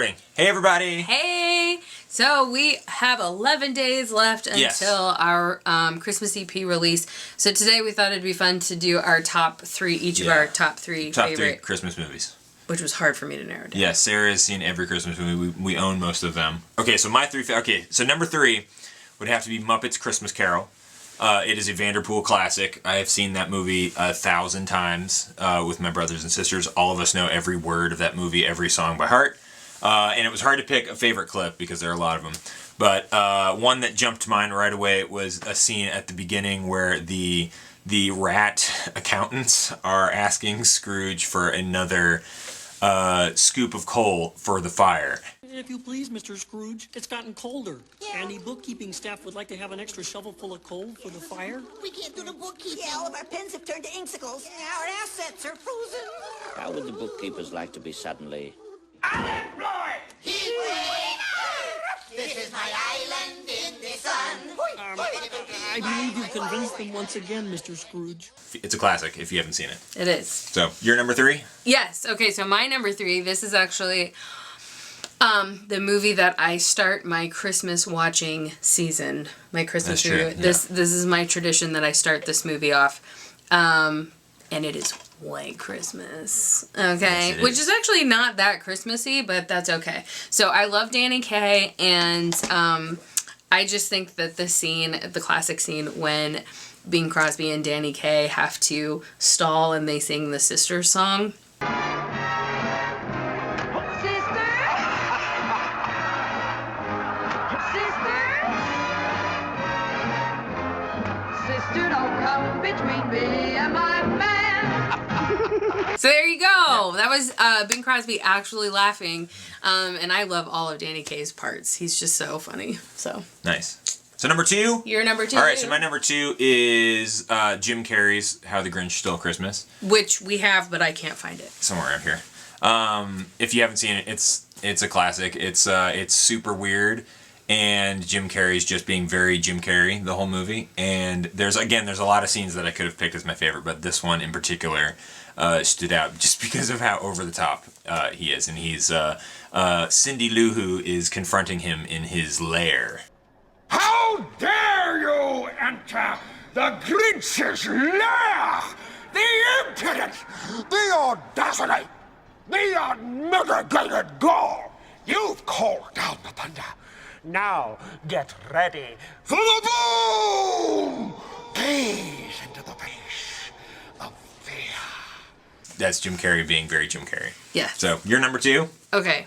Hey everybody! Hey! So we have 11 days left until our Christmas EP release. So today we thought it'd be fun to do our top three, each of our top three favorite Christmas movies. Which was hard for me to narrow down. Yeah, Sarah has seen every Christmas movie. We own most of them. Okay, so my three. Okay, so number 3 would have to be Muppets Christmas Carol. It is a Vanderpool classic. I have seen that movie 1,000 times with my brothers and sisters. All of us know every word of that movie, every song by heart. And it was hard to pick a favorite clip because there are a lot of them. But one that jumped to mind right away was a scene at the beginning where the rat accountants are asking Scrooge for another scoop of coal for the fire. If you please, Mr. Scrooge, it's gotten colder. Yeah. And the bookkeeping staff would like to have an extra shovel full of coal for the fire. We can't do the bookkeeping. Yeah, all of our pens have turned to inksicles. Yeah, our assets are frozen. How would the bookkeepers like to be suddenly unemployed? This is my island in the sun. I believe you've convinced them once again, Mr. Scrooge. It's a classic if you haven't seen it. It is. So, your number 3? Yes. Okay, so my number 3, this is actually the movie that I start my Christmas watching season. My Christmas movie. Yeah. This is my tradition that I start this movie off. And it is White Christmas. Okay? Yes, which is actually not that Christmassy, but that's okay. So I love Danny Kaye, and I just think that the classic scene when Bing Crosby and Danny Kaye have to stall and they sing the Sisters song. Sister, don't come between me and my man. So there you go. That was Bing Crosby actually laughing. And I love all of Danny Kaye's parts. He's just so funny. So nice. So number 2? Your number 2. All right, so my number 2 is Jim Carrey's How the Grinch Stole Christmas. Which we have, but I can't find it. Somewhere around here. If you haven't seen it, it's a classic. It's super weird. And Jim Carrey's just being very Jim Carrey the whole movie. And there's a lot of scenes that I could have picked as my favorite, but this one in particular stood out just because of how over the top he is. And he's Cindy Lou Who is confronting him in his lair. How dare you enter the Grinch's lair! The impudence, the audacity, the unmitigated gall! You've called down the thunder. Now, get ready for the boom! Gaze into the face of fear. That's Jim Carrey being very Jim Carrey. Yeah. So, your number 2? Okay.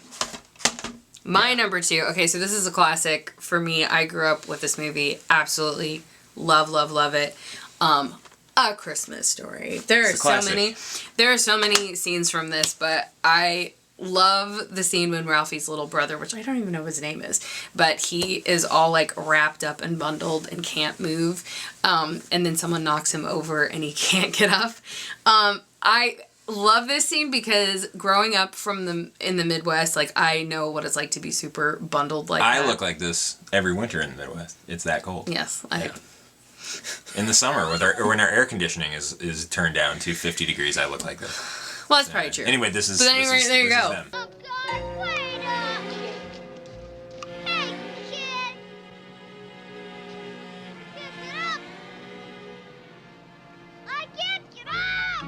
My number 2. Okay, so this is a classic for me. I grew up with this movie. Absolutely love it. A Christmas Story. There are so many scenes from this, but I love the scene when Ralphie's little brother, which I don't even know what his name is, but he is all like wrapped up and bundled and can't move, and then someone knocks him over and he can't get up. I love this scene because growing up in the Midwest, like I know what it's like to be super bundled like that. I look like this every winter in the Midwest. It's that cold. Yes, I know. In the summer, when our air conditioning is turned down to 50 degrees, I look like this. Well, that's probably true. Anyway, this is. But anyway, there you go. Oh, God, wait up! Hey, kid! Get up! I can't get up!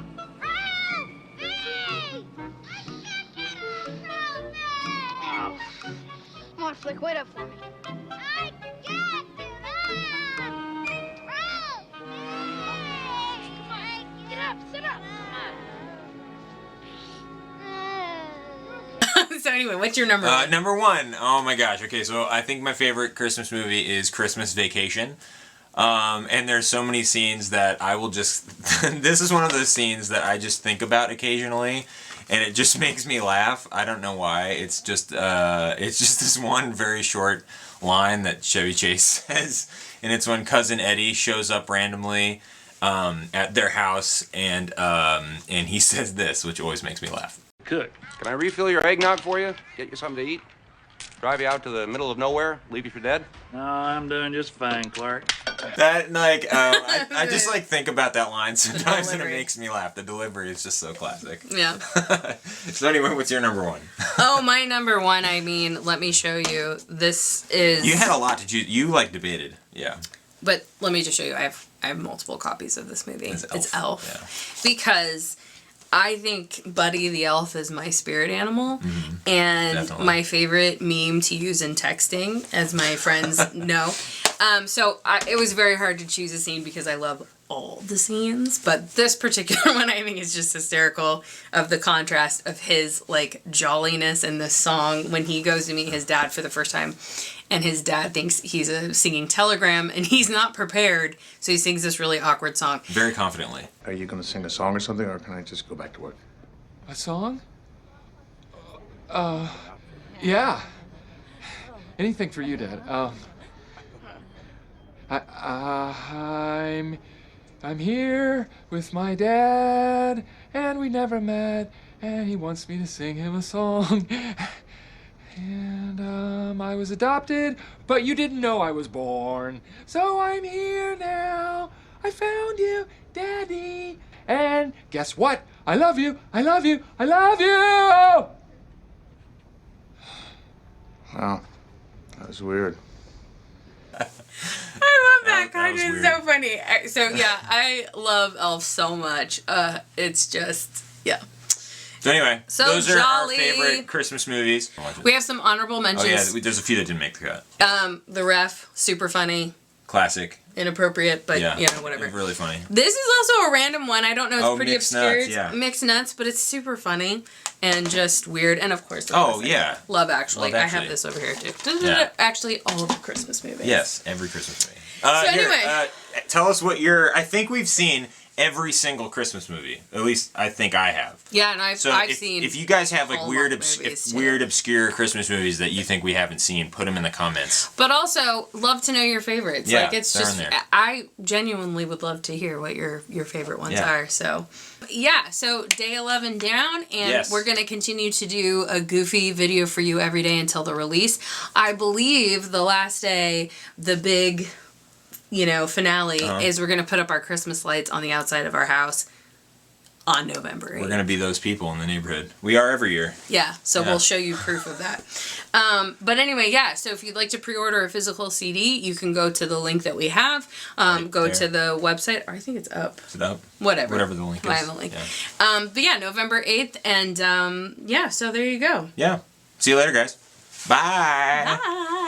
Help me! I can't get up! Help me! Come on, Flick, wait up for me. I can't get up! Help me! Come on, get up, sit up! Come on. So anyway, what's your number 1? Number 1. Oh my gosh. Okay, so I think my favorite Christmas movie is Christmas Vacation. And there's so many scenes that I will just... This is one of those scenes that I just think about occasionally, and it just makes me laugh. I don't know why. It's just this one very short line that Chevy Chase says, and it's when Cousin Eddie shows up randomly at their house, and he says this, which always makes me laugh. Cook, can I refill your eggnog for you? Get you something to eat? Drive you out to the middle of nowhere? Leave you for dead? No, I'm doing just fine, Clark. That like I just like think about that line sometimes and it delivery. makes me laugh. The delivery is just so classic. Yeah. So anyway, what's your number one? Oh, my number one, I mean, let me show you. This is... You had a lot to choose. You like debated. Yeah. But let me just show you. I have multiple copies of this movie. It's Elf. Yeah. Because I think Buddy the Elf is my spirit animal. And Definitely. my favorite meme to use in texting, as my friends know. So it was very hard to choose a scene because I love all the scenes. But this particular one I think is just hysterical of the contrast of his like jolliness in this song when he goes to meet his dad for the first time. And his dad thinks he's a singing telegram, and he's not prepared, so he sings this really awkward song. Very confidently. Are you going to sing a song or something, or can I just go back to work? A song? Yeah. Anything for you, Dad. I'm here with my dad, and we never met, and he wants me to sing him a song. And, I was adopted, but you didn't know I was born. So I'm here now. I found you, Daddy. And guess what? I love you. I love you. I love you. Wow, that was weird. I love that. God, was it's weird. so funny. So, yeah, I love Elf so much. It's just, yeah. So anyway, So those are jolly. our favorite Christmas movies. We have some honorable Oh mentions. yeah, there's a few that didn't make the cut. The Ref, super funny, Classic. inappropriate, but, Yeah. you know, whatever. Really funny. This is also a random one. I don't know. It's Oh, pretty Mixed obscure. Nuts, yeah. Mixed Nuts, but it's super funny and just weird. And of course, the Oh, classic. yeah. Love Actually. Love I Actually. have this over here too. Yeah. Actually, all of the Christmas movies. Yes, every Christmas movie. So Here, anyway. tell us what I think we've seen every single Christmas movie. At least I think I have. Yeah, and I've So seen. if you guys have like Hallmark movies, too. weird obscure Christmas movies that you think we haven't seen, put them in the comments. But also, love to know your favorites. Yeah, like it's they're just, in there. I genuinely would love to hear what your favorite ones Yeah. are. So, yeah. So day 11 down, and Yes. we're gonna continue to do a goofy video for you every day until the release. I believe the last day, the big, finale is we're gonna put up our Christmas lights on the outside of our house on November 8th. We're gonna be those people in the neighborhood. We are every year. Yeah, so Yeah. we'll show you proof of that. But anyway, yeah, so if you'd like to pre-order a physical CD, you can go to the link that we have. Go there. to the website, or I think it's up. Is it up? Whatever. Whatever the link is. I have the link. Yeah. But yeah, November 8th, and yeah, so there you go. Yeah. See you later, guys. Bye. Bye.